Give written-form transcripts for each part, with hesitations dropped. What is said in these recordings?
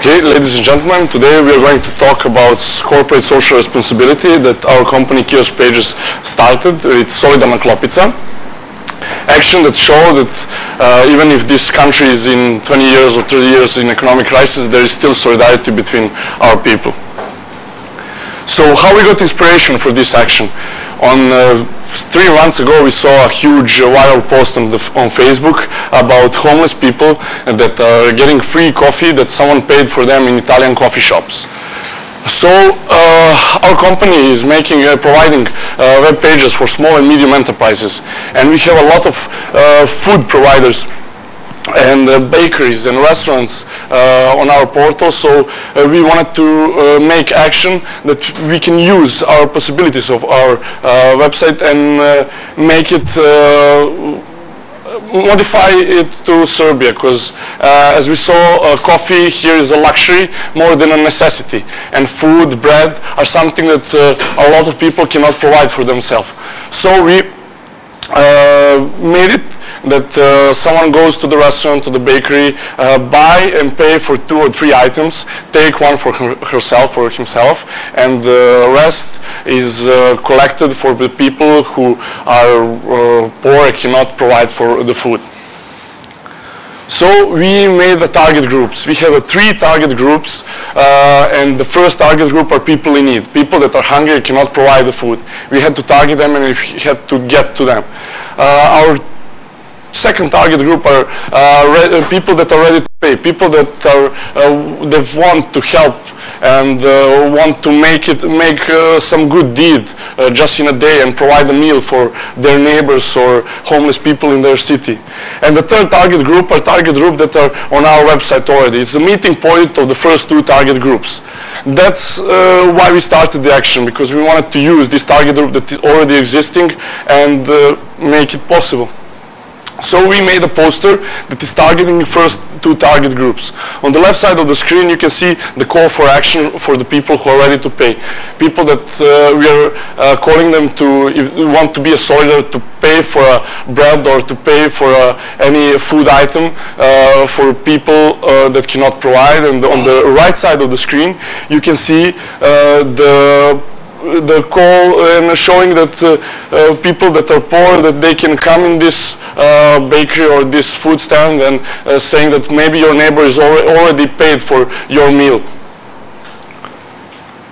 Okay, ladies and gentlemen, today we are going to talk about corporate social responsibility that our company Kiosk Pages started with Solidanra Klopica. Action that show that even if this country is in 20 years or 30 years in economic crisis, there is still solidarity between our people. So how we got inspiration for this action? On 3 months ago, we saw a huge viral post on Facebook about homeless people that are getting free coffee that someone paid for them in Italian coffee shops. So our company is providing web pages for small and medium enterprises, and we have a lot of food providers and bakeries and restaurants on our portal. So we wanted to make action that we can use our possibilities of our website and make it modify it to Serbia, because as we saw, coffee here is a luxury more than a necessity, and food, bread are something that a lot of people cannot provide for themselves. So we made it that someone goes to the restaurant, to the bakery, buy and pay for 2 or 3 items, take one for herself or himself, and the rest is collected for the people who are poor and cannot provide for the food. So we made the target groups. We have 3 target groups, and the first target group are people in need, people that are hungry and cannot provide the food. We had to target them and we had to get to them. Our second target group are people that are ready to pay, people that want to help and want to make some good deed just in a day and provide a meal for their neighbors or homeless people in their city. And the third target group are target group that are on our website already. It's the meeting point of the first 2 target groups. That's why we started the action, because we wanted to use this target group that is already existing and make it possible. So we made a poster that is targeting the first 2 target groups. On the left side of the screen you can see the call for action for the people who are ready to pay. People that we are calling them to, if they want to be a solidar, to pay for bread or to pay for any food item for people that cannot provide. And on the right side of the screen you can see the call and showing that people that are poor, that they can come in this bakery or this food stand, and saying that maybe your neighbor is already paid for your meal.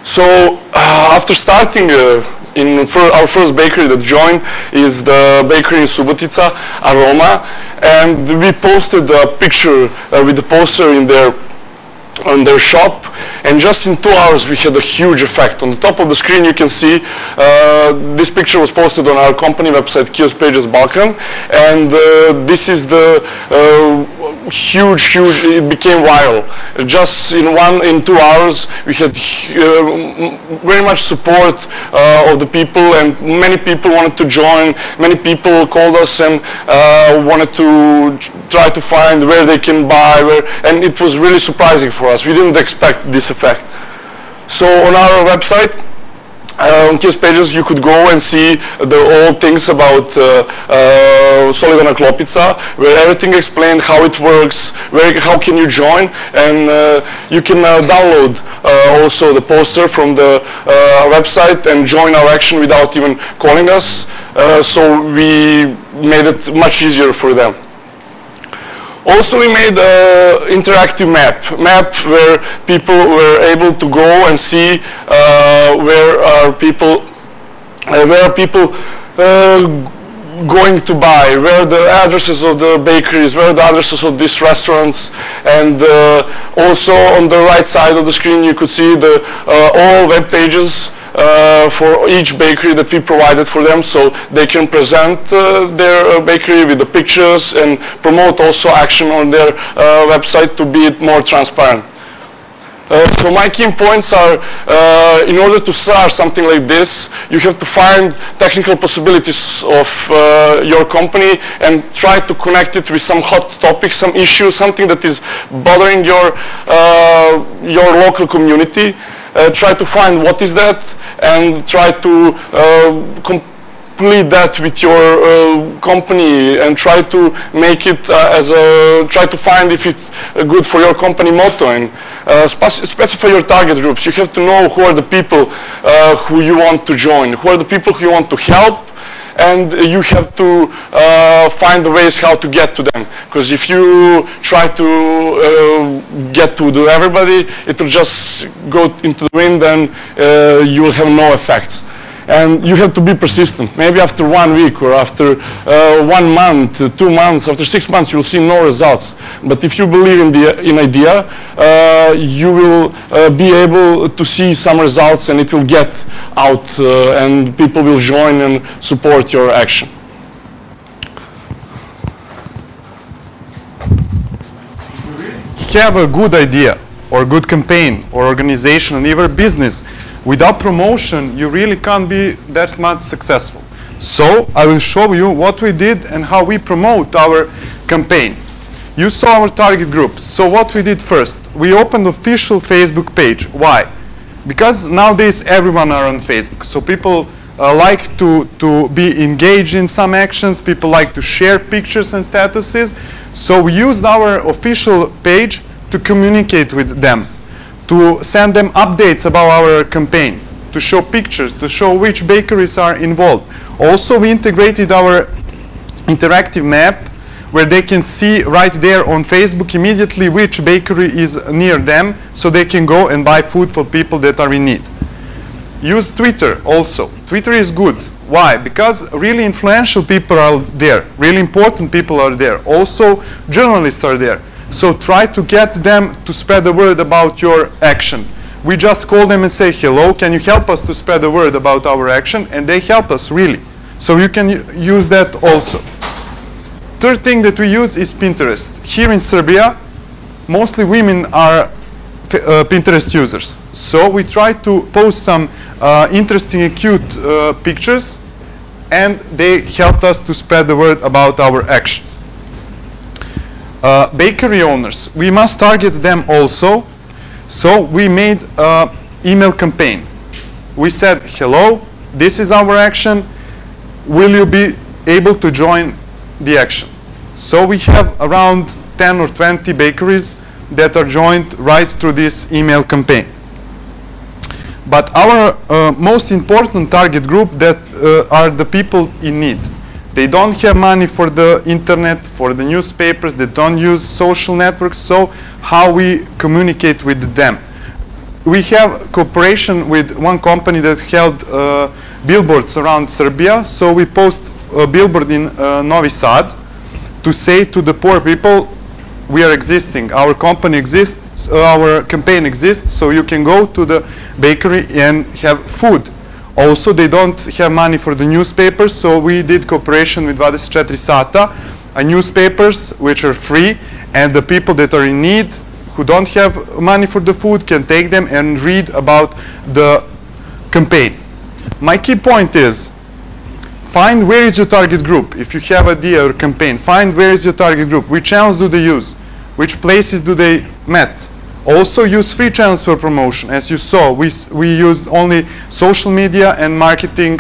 So after starting our first bakery that joined is the bakery in Subotica, Aroma, and we posted a picture with the poster on their shop, and just in 2 hours we had a huge effect. On the top of the screen you can see this picture was posted on our company website Kiosk Pages Balkan, and this is the huge, it became viral. Just in 2 hours we had very much support of the people, and many people wanted to join. Many people called us and wanted to try to find where they can buy, and it was really surprising for us. We didn't expect this effect. So on our website, on Kiosk Pages, you could go and see all things about Solidanra Klopica, where everything explained how it works, how can you join, and you can download also the poster from the website and join our action without even calling us. So we made it much easier for them. Also, we made an interactive map where people were able to go and see where are people going to buy, where the addresses of the bakeries, where the addresses of these restaurants, and also on the right side of the screen you could see all web pages for each bakery that we provided for them, so they can present their bakery with the pictures and promote also action on their website to be more transparent. So my key points are, in order to start something like this, you have to find technical possibilities of your company and try to connect it with some hot topic, some issue, something that is bothering your local community. Try to find what is that, and try to manipulate that with your company and try to make it try to find if it's good for your company motto, and specify your target groups. You have to know who are the people who you want to join, who are the people who you want to help, and you have to find the ways how to get to them. Because if you try to get to everybody, it will just go into the wind and you will have no effects. And you have to be persistent. Maybe after 1 week or after 1 month, 2 months, after 6 months, you will see no results. But if you believe in idea, you will be able to see some results, and it will get out, and people will join and support your action. If you have a good idea or good campaign or organization and even business, without promotion, you really can't be that much successful. So I will show you what we did and how we promote our campaign. You saw our target groups. So what we did first, we opened official Facebook page. Why? Because nowadays everyone are on Facebook. So people like to be engaged in some actions. People like to share pictures and statuses. So we used our official page to communicate with them, to send them updates about our campaign, to show pictures, to show which bakeries are involved. Also, we integrated our interactive map where they can see right there on Facebook immediately which bakery is near them, so they can go and buy food for people that are in need. Use Twitter also. Twitter is good. Why? Because really influential people are there, really important people are there. Also, journalists are there. So try to get them to spread the word about your action. We just call them and say, hello, can you help us to spread the word about our action? And they help us, really. So you can use that also. Third thing that we use is Pinterest. Here in Serbia, mostly women are Pinterest users. So we try to post some interesting and cute pictures, and they helped us to spread the word about our action. Bakery owners, we must target them also. So we made an email campaign. We said, hello, this is our action. Will you be able to join the action? So we have around 10 or 20 bakeries that are joined right through this email campaign. But our most important target group that are the people in need. They don't have money for the internet, for the newspapers, they don't use social networks, so how we communicate with them? We have cooperation with one company that held billboards around Serbia, so we post a billboard in Novi Sad to say to the poor people, we are existing, our company exists, our campaign exists, so you can go to the bakery and have food. Also, they don't have money for the newspapers, so we did cooperation with 24 Sata, newspapers which are free, and the people that are in need, who don't have money for the food, can take them and read about the campaign. My key point is, find where is your target group. If you have an idea or campaign, find where is your target group, which channels do they use, which places do they meet. Also use free channels for promotion. As you saw, we used only social media and marketing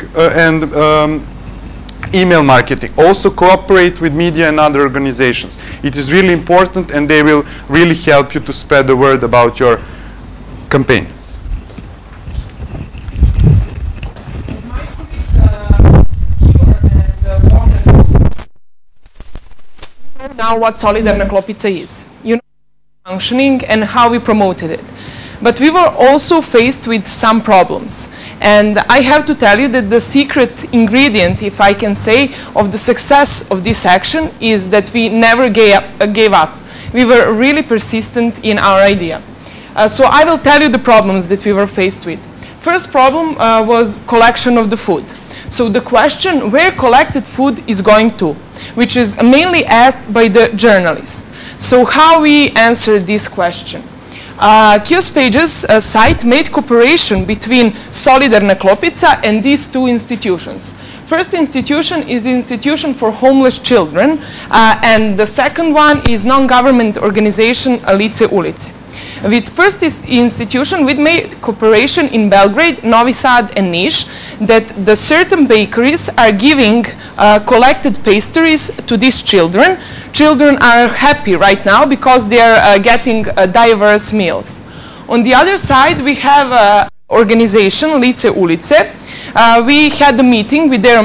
email marketing. Also cooperate with media and other organizations. It is really important, and they will really help you to spread the word about your campaign. Now what Solidarna Klopica is. You know, functioning and how we promoted it. But we were also faced with some problems. And I have to tell you that the secret ingredient, if I can say, of the success of this action is that we never gave up. We were really persistent in our idea. So I will tell you the problems that we were faced with. First problem was collection of the food. So the question where collected food is going to, which is mainly asked by the journalist. So how we answer this question? Kiosk Pages site made cooperation between Solidarna Klopica and these two institutions. First institution is the Institution for Homeless Children, and the second one is non-government organization Lice Ulice. With first institution, we made cooperation in Belgrade, Novi Sad, and Niš, that the certain bakeries are giving collected pastries to these children. Children are happy right now because they are getting diverse meals. On the other side, we have an organization, Lice Ulice. We had a meeting with their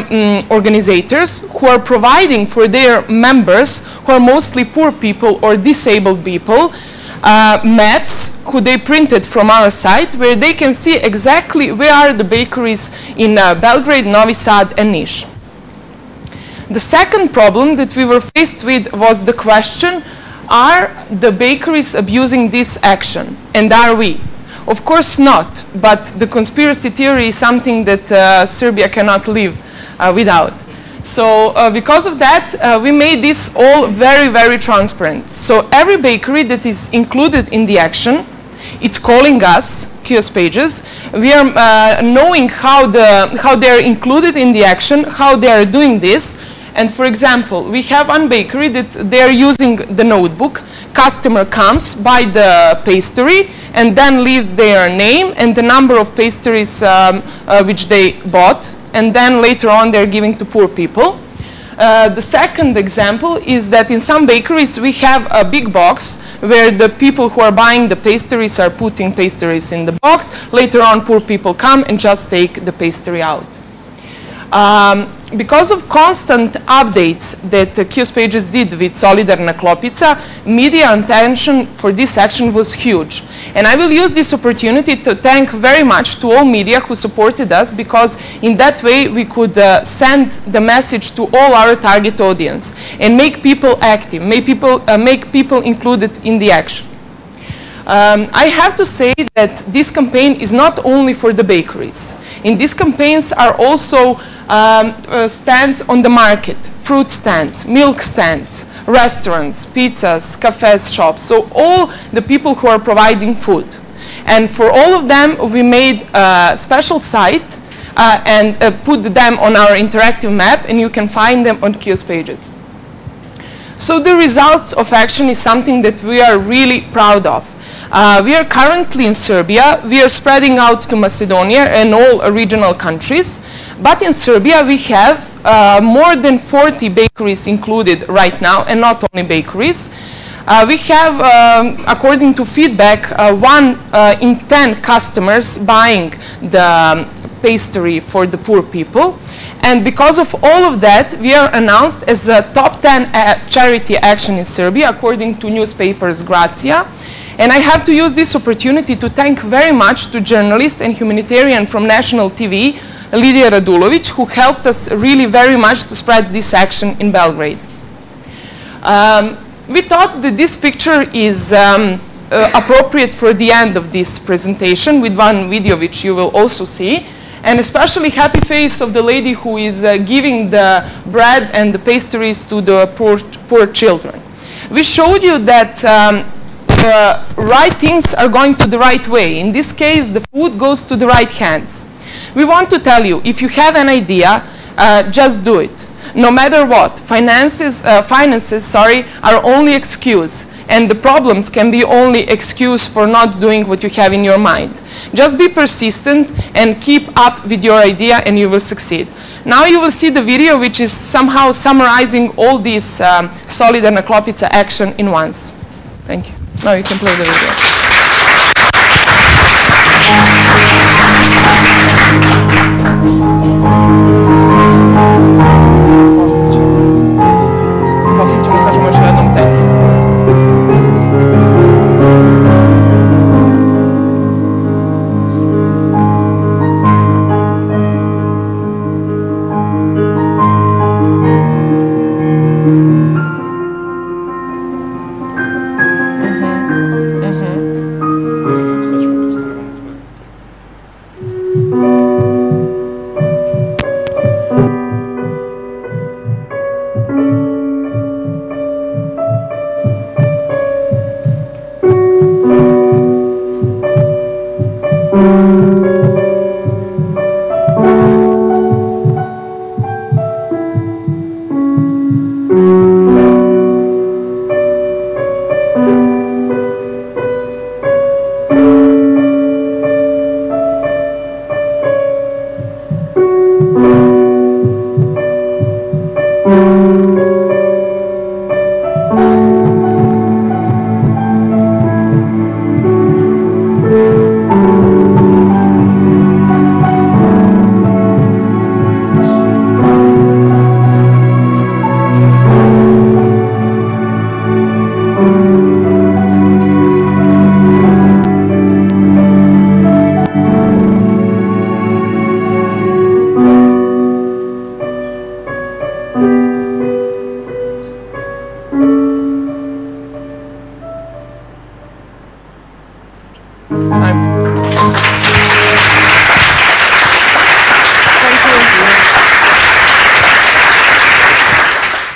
organizers who are providing for their members, who are mostly poor people or disabled people, maps who they printed from our site, where they can see exactly where are the bakeries in Belgrade, Novi Sad, and Niš. The second problem that we were faced with was the question, are the bakeries abusing this action, and are we? Of course not, but the conspiracy theory is something that Serbia cannot live without. So because of that, we made this all very, very transparent. So every bakery that is included in the action, it's calling us, kiosk pages. We are knowing how they are included in the action, how they are doing this. And for example, we have one bakery that they are using the notebook. Customer comes, buy the pastry, and then leaves their name and the number of pastries which they bought. And then later on, they're giving to poor people. The second example is that in some bakeries, we have a big box where the people who are buying the pastries are putting pastries in the box. Later on, poor people come and just take the pastry out. Because of constant updates that kiosk pages did with Solidarna Klopica, media attention for this action was huge. And I will use this opportunity to thank very much to all media who supported us, because in that way we could send the message to all our target audience and make people active, make people included in the action. I have to say that this campaign is not only for the bakeries. In these campaigns are also stands on the market, fruit stands, milk stands, restaurants, pizzas, cafes, shops, so all the people who are providing food. And for all of them, we made a special site and put them on our interactive map, and you can find them on kiosk pages. So the results of action is something that we are really proud of. We are currently in Serbia. We are spreading out to Macedonia and all regional countries. But in Serbia, we have more than 40 bakeries included right now, and not only bakeries. We have, according to feedback, 1 in 10 customers buying the pastry for the poor people. And because of all of that, we are announced as a top 10 charity action in Serbia, according to newspapers Grazia. And I have to use this opportunity to thank very much to journalist and humanitarian from national TV, Lidija Radulović, who helped us really very much to spread this action in Belgrade. We thought that this picture is appropriate for the end of this presentation, with one video which you will also see, and especially happy face of the lady who is giving the bread and the pastries to the poor children. We showed you that right things are going to the right way. In this case, the food goes to the right hands. We want to tell you, if you have an idea, just do it. No matter what, finances are only excuse, and the problems can be only excuse for not doing what you have in your mind. Just be persistent and keep up with your idea, and you will succeed. Now you will see the video, which is somehow summarizing all these Solidarna Klopica action in once. Thank you. Now you can play the video.